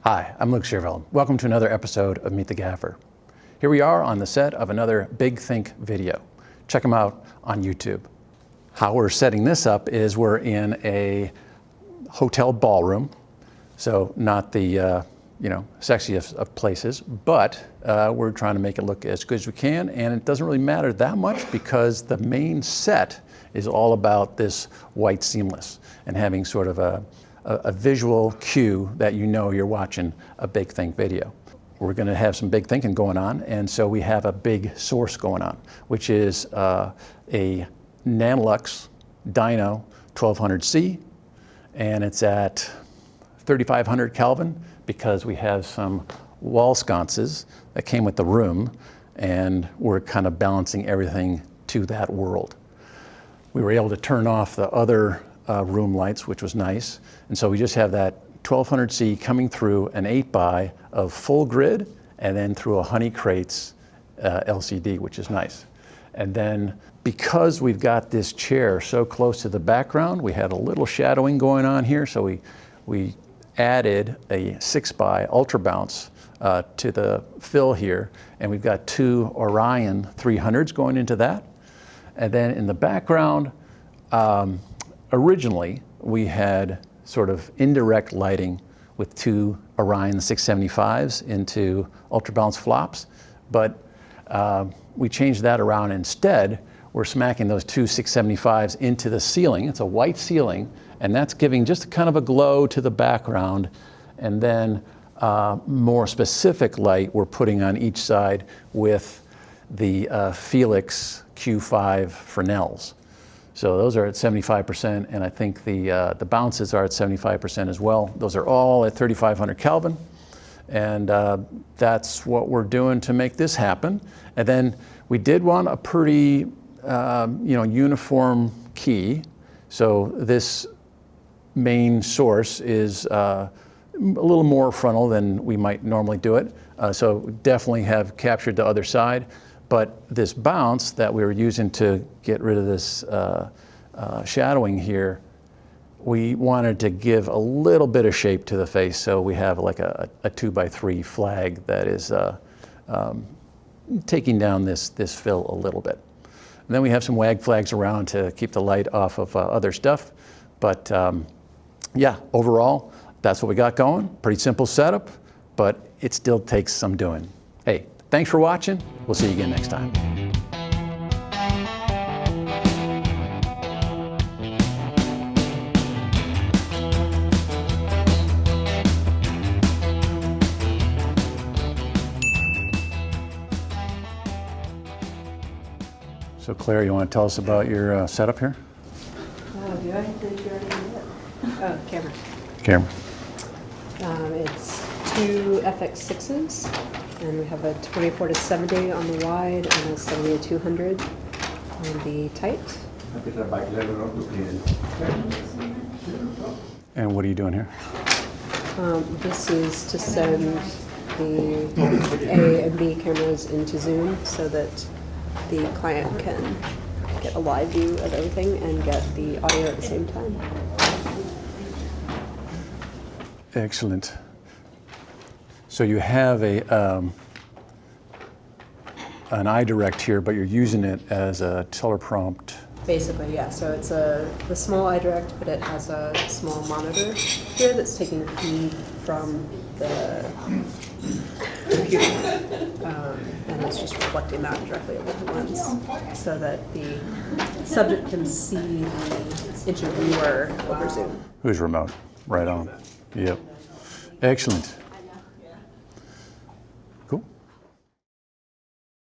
Hi, I'm Luke Scherveld. Welcome to another episode of Meet the Gaffer. Here we are on the set of another Big Think video. Check them out on YouTube. How we're setting this up is we're in a hotel ballroom, so not the sexiest of places, but we're trying to make it look as good as we can, and it doesn't really matter that much because the main set is all about this white seamless and having sort of a visual cue that you know you're watching a Big Think video. We're going to have some big thinking going on, and so we have a big source going on, which is a Nanolux Dyno 1200C, and it's at 3500 Kelvin because we have some wall sconces that came with the room, and we're kind of balancing everything to that world. We were able to turn off the other room lights, which was nice, and so we just have that 1200C coming through an 8x of full grid and then through a Honey Crates LCD, which is nice. And then because we've got this chair so close to the background, we had a little shadowing going on here, so we added a 6x Ultra Bounce to the fill here, and we've got two Orion 300s going into that. And then in the background, originally we had sort of indirect lighting with two Orion 675s into Ultra Bounce flops, but we changed that around. Instead, we're smacking those two 675s into the ceiling. It's a white ceiling, and that's giving just kind of a glow to the background. And then more specific light we're putting on each side with the Felix Q5 Fresnels. So those are at 75%, and I think the bounces are at 75% as well. Those are all at 3500 Kelvin, and that's what we're doing to make this happen. And then we did want a pretty uniform key. So this main source is a little more frontal than we might normally do it. So we definitely have captured the other side. But this bounce that we were using to get rid of this shadowing here, we wanted to give a little bit of shape to the face. So we have like a 2x3 flag that is taking down this fill a little bit. And then we have some wag flags around to keep the light off of other stuff. But yeah, overall, that's what we got going. Pretty simple setup, but it still takes some doing. Hey, thanks for watching. We'll see you again next time. So Claire, you want to tell us about your setup here? Oh, do I? Did you already do it? Oh, camera. Camera. It's two FX6s, and we have a 24-70 on the wide and a 70-200 on the tight. And what are you doing here? This is to send the A and B cameras into Zoom so that the client can get a live view of everything and get the audio at the same time. Excellent. So you have an iDirect here, but you're using it as a teleprompt. Basically, yeah. So it's the small iDirect, but it has a small monitor here that's taking feed from the computer, and it's just reflecting that directly over the lens, so that the subject can see the interviewer over Zoom. Who's remote? Right on. Yep. Excellent.